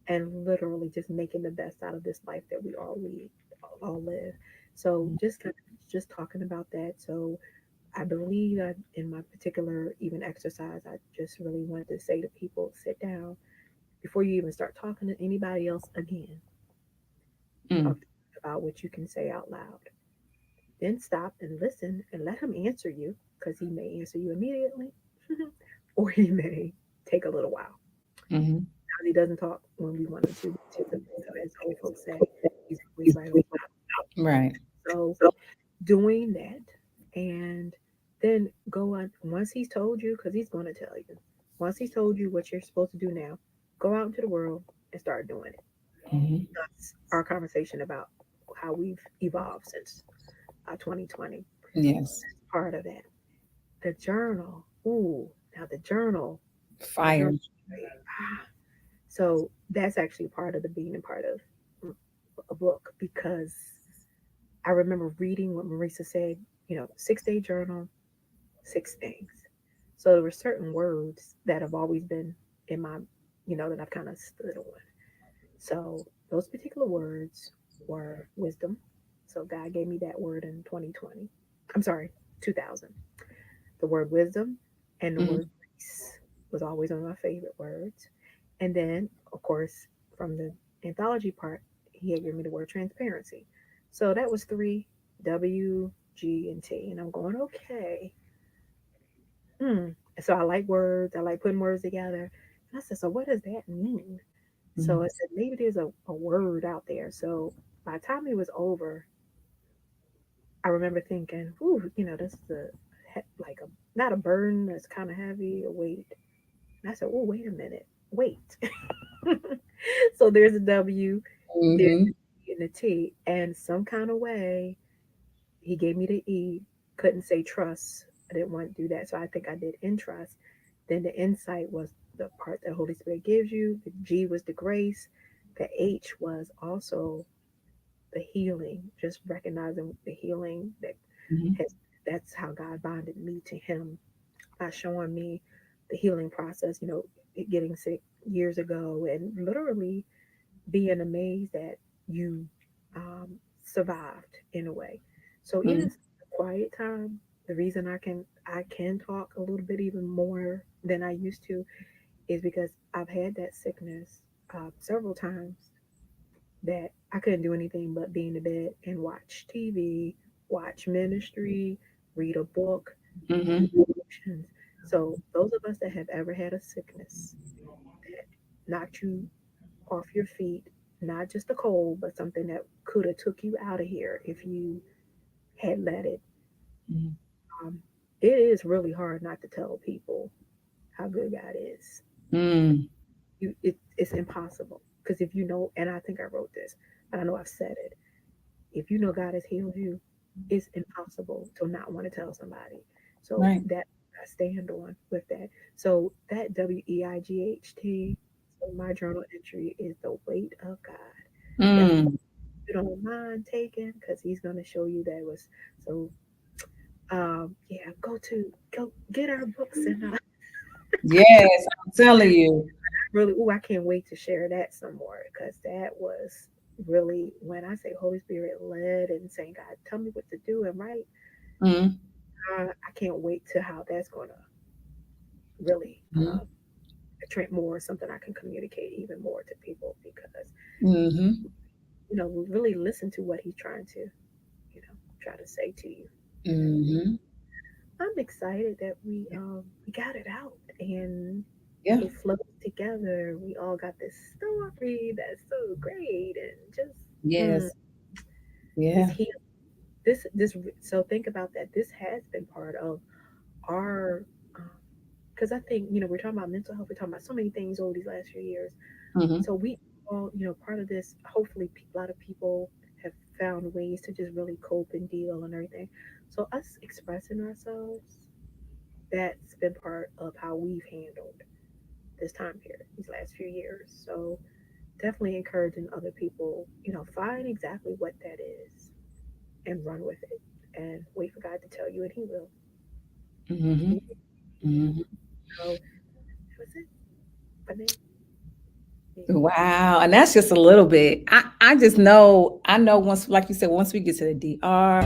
and literally just making the best out of this life that we all live. So just talking about that. So I believe that in my particular even exercise, I just really wanted to say to people, sit down before you even start talking to anybody else again. Talk Hmm. about what you can say out loud. Then stop and listen and let him answer you because he may answer you immediately or he may take a little while. Hmm. Because he doesn't talk when we want him to, typically. So, as old folks say, he's always right on time. Right. So, doing that and then go on, once he's told you, because he's going to tell you, once he's told you what you're supposed to do now, go out into the world and start doing it. Hmm. That's our conversation about how we've evolved since 2020. Yes. Part of that. The journal. Ooh, now the journal. My journal. Fire. So that's actually part of the being a part of a book because I remember reading what Marisa said, 6 day journal, 6 things. So there were certain words that have always been in my, that I've kind of stood on. So those particular words were wisdom. So God gave me that word in 2020. I'm sorry, 2000. The word wisdom and the Hmm. word grace was always one of my favorite words. And then, of course, from the anthology part, he had given me the word transparency. So that was three: W, G, and T. And I'm going, okay. Hmm. So I like words. I like putting words together. And I said, so what does that mean? So I Hmm. said, maybe there's a word out there. So by the time it was over, I remember thinking, ooh, this is like not a burden that's kind of heavy, a weight. And I said, oh, wait a minute, wait. So there's a W, there's Hmm. a T and a T, and some kind of way he gave me the E. Couldn't say trust. I didn't want to do that, so I think I did entrust. Then the insight was the part that Holy Spirit gives you. The G was the grace. The H was also the healing, just recognizing the healing that Mhm. has, that's how God bonded me to him by showing me the healing process, it getting sick years ago and literally being amazed that you um, survived in a way. So even Mhm. quiet time, the reason I can talk a little bit even more than I used to is because I've had that sickness several times that I couldn't do anything but be in the bed and watch TV, watch ministry, read a book, do Mhm. devotions. So those of us that have ever had a sickness that knocked you off your feet, not just a cold, but something that could have took you out of here if you had let it. Mhm. Um, it is really hard not to tell people how good God is. Mm. It's impossible because if you know, and I think I wrote this, and I know I've said it. If you know God has healed you, it's impossible to not want to tell somebody. So Right. that I stand on with that. So that WEIGHT, so my journal entry is the weight of God. If Mm. you don't mind taking, because He's going to show you that it was so. Yeah, go get our books and Yes, I'm telling you. really. Oh, I can't wait to share that some more because that was really when I say Holy Spirit led and saying, God, tell me what to do and right. Mhm. I can't wait to how that's going to really Mhm. more something I can communicate even more to people because Mhm. really listen to what he's trying to try to say to you. And Mhm. I'm excited that we got it out and Yeah. it flows together. We all got this story that's so great and just mm, Yes. this Yeah. heal this so think about that. This has been part of our because I think we're talking about mental health. We're talking about so many things over these last few years. Mhm. So we all, part of this, hopefully a lot of people have found ways to just really cope and deal and everything. So us expressing ourselves, that's been part of how we've handled this time period, these last few years. So definitely encouraging other people, find exactly what that is and run with it and wait for God to tell you and he will. Mhm. He, yeah. Mhm. So that was it for me. Yeah. Wow. And that's just a little bit. I just know, I know once, like you said, once we get to the DR,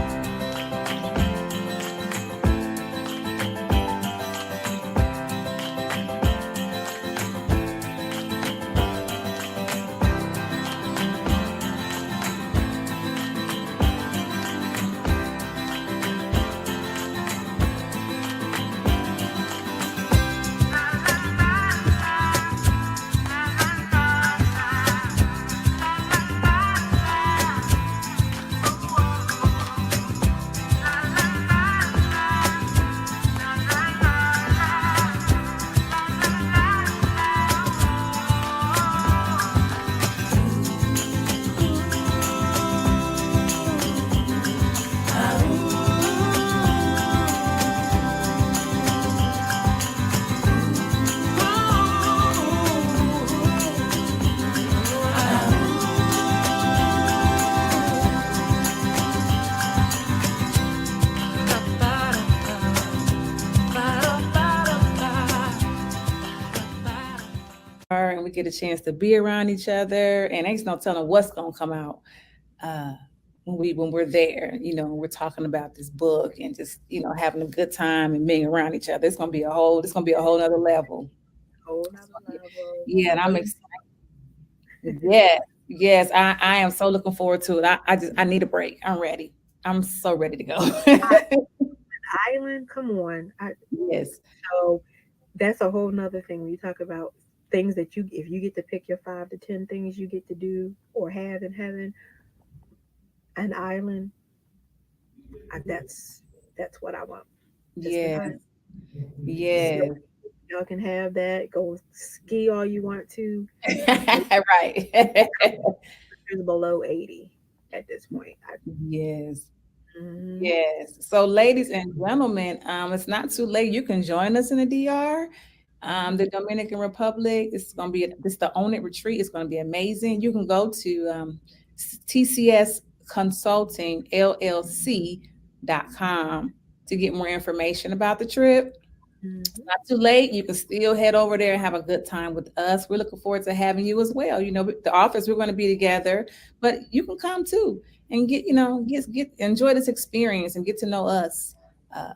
and we get a chance to be around each other, and ain't no telling what's gonna come out uh, when we're there. We're talking about this book and just having a good time and being around each other. It's gonna be a whole nother level. Whole nother level. Yeah, and I know I'm you. excited. Yes, yes, I am so looking forward to it. I need a break. I'm ready. I'm so ready to go. Island, come on. Yes. So that's a whole nother thing when you talk about things that if you get to pick your 5 to 10 things you get to do or have in heaven, an island, that's what I want. Just an Yeah. island. Snow, Yes. y'all can have that. Go ski all you want to. Right. Temperatures below 80 at this point. Yes. Mhm. Yes. So, ladies and gentlemen, it's not too late. You can join us in the DR. The Dominican Republic. This is the Own It retreat. It's going to be amazing. You can go to TCS Consulting LLC.com to get more information about the trip. Hmm. Not too late. You can still head over there and have a good time with us. We're looking forward to having you as well. You know, the office we're going to be together, but you can come too and get, get enjoy this experience and get to know us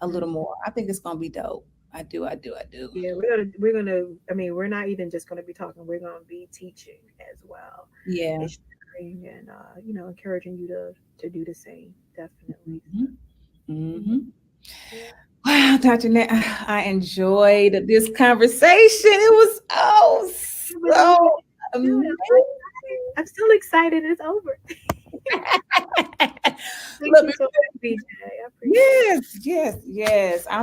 a little more. I think it's going to be dope. I do. I do. I do. Yeah, we're gonna. I mean, we're not even just gonna be talking. We're gonna be teaching as well, Yeah. and sharing, and encouraging you to do the same. Definitely. Hmm. Mhm. Hmm. Yeah. Wow, Dr. Nat, I enjoyed this conversation. It was It was so really good. amazing. I'm so excited. I'm still excited. It's over. Thank Look, you so much, BJ. I appreciate it. yes, yes, yes. I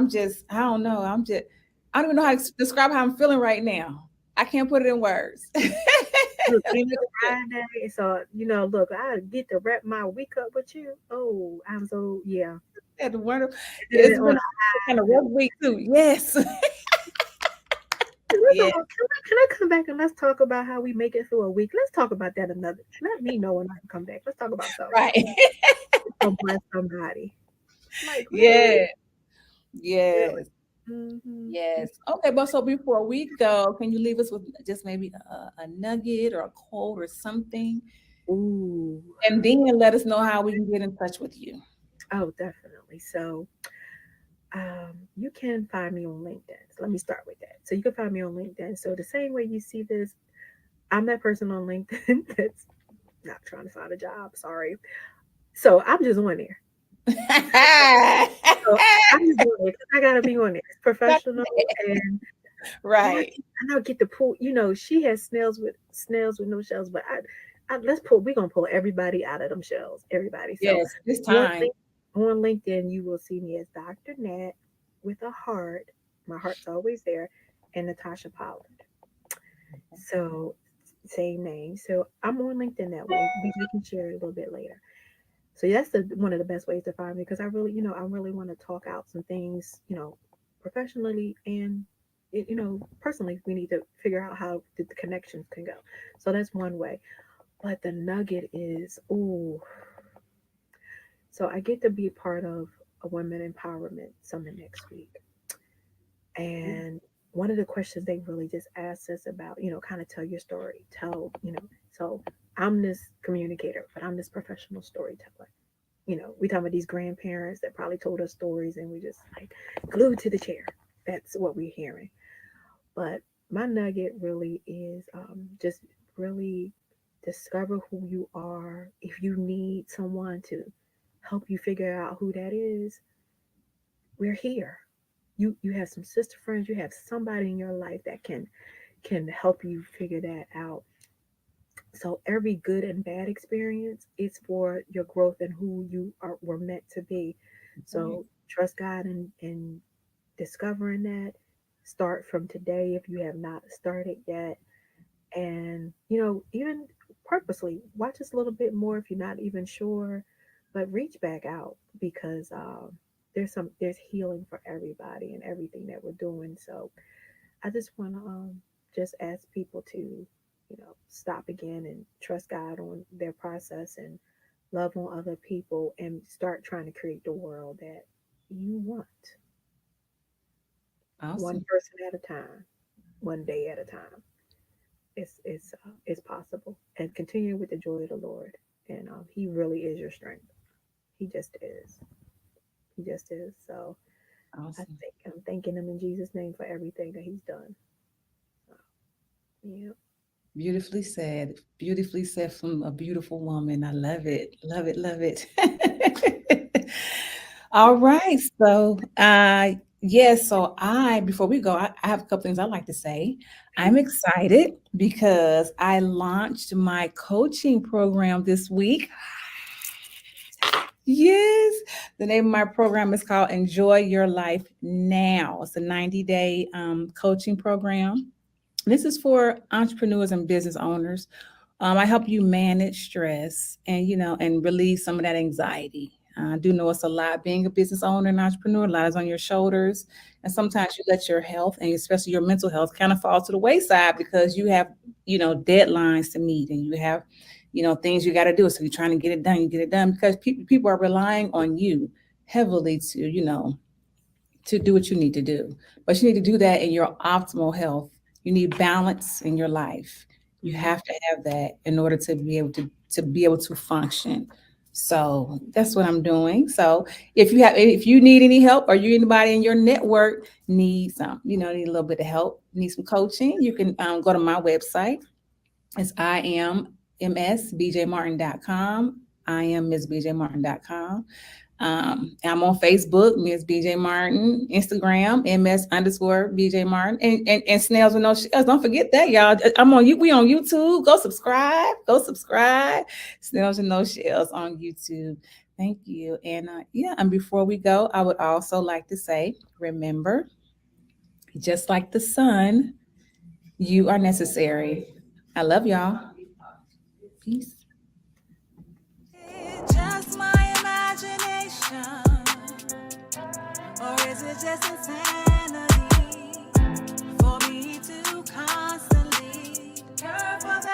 don't know. I don't even know how to describe how I'm feeling right now. I can't put it in words. Look, I and it's feel good. Friday, so look, I get to wrap my week up with you. Oh, I'm so yeah. Had a wonderful. And then It's on been a kind of a high rough week too. Yes. Yeah. can I come back and let's talk about how we make it through a week? Let's talk about that another. Let me know when I can come back. Let's talk about something Right. that's gonna bless somebody. Like really? Yeah. Yes. Really? Hmm. Yes. Okay, but so before we go, can you leave us with just maybe a nugget or a quote or something? Ooh. And then let us know how we can get in touch with you. Oh, definitely. So, you can find me on LinkedIn. So let me start with that. So you can find me on LinkedIn. So the same way you see this, I'm that person on LinkedIn that's not trying to find a job. Sorry. So I'm just on there. So I'm just doing it because I gotta be on there. It's professional, and Right. I get to pull. She has snails with no shells, but let's pull. We're gonna pull everybody out of them shells. Everybody. So Yes, this on time. on LinkedIn, you will see me as Dr. Nat with a heart. My heart's always there, and Natasha Pollard. So same name. So I'm on LinkedIn that way. We can share it a little bit later. So that's one of the best ways to find me because I really want to talk out some things, professionally and personally. We need to figure out how the connections can go. So that's one way. But the nugget is, ooh, so I get to be part of a women empowerment summit next week, and one of the questions they really just asked us about, kind of tell your story, so I'm this communicator, but I'm this professional storyteller. We talking about these grandparents that probably told us stories and we just like glued to the chair. That's what we're hearing. But my nugget really is just really discover who you are. If you need someone to help you figure out who that is, we're here. You have some sister friends, you have somebody in your life that can help you figure that out. So every good and bad experience is for your growth and who you were meant to be. Right. So trust God and discovering that. Start from today if you have not started yet. And even purposely watch us a little bit more if you're not even sure, but reach back out because there's healing for everybody and everything that we're doing. So I just want to just ask people to, stop again and trust God on their process and love on other people and start trying to create the world that you want, one Awesome. person at a time, one day at a time. It's possible, and continue with the joy of the Lord. And He really is your strength. He just is. He just is. So Awesome. I'm thanking Him in Jesus' name for everything that He's done. So, yeah. Beautifully said. Beautifully said from a beautiful woman. I love it. Love it. Love it. All right. So, yes. So, before we go, I have a couple things I'd like to say. Okay. I'm excited because I launched my coaching program this week. Yes. The name of my program is called Enjoy Your Life Now. It's a 90-day coaching program. This is for entrepreneurs and business owners. I help you manage stress and and relieve some of that anxiety. I do know it's a lot being a business owner and entrepreneur. A lot is on your shoulders, and sometimes you let your health and especially your mental health kind of fall to the wayside because you have deadlines to meet and you have things you got to do. So you're trying to get it done, you get it done because people are relying on you heavily to, to do what you need to do. But you need to do that in your optimal health. You need balance in your life. You Mm-hmm. have to have that in order to be able to function. So that's what I'm doing. So if you need any help or you anybody in your network needs some, need a little bit of help, need some coaching, you can go to my website. It's iambsbjmartin.com. I am MsBJMartin.com. I'm on Facebook, Ms. BJ Martin, Instagram, MS_BJ Martin, and Snails with No Shells. Don't forget that, y'all. I'm on you. We on YouTube. Go subscribe. Go subscribe. Snails with No Shells on YouTube. Thank you. And yeah, and before we go, I would also like to say, remember, just like the sun, you are necessary. I love y'all. Peace. Just my imagination, or is it just insanity for me to constantly care for the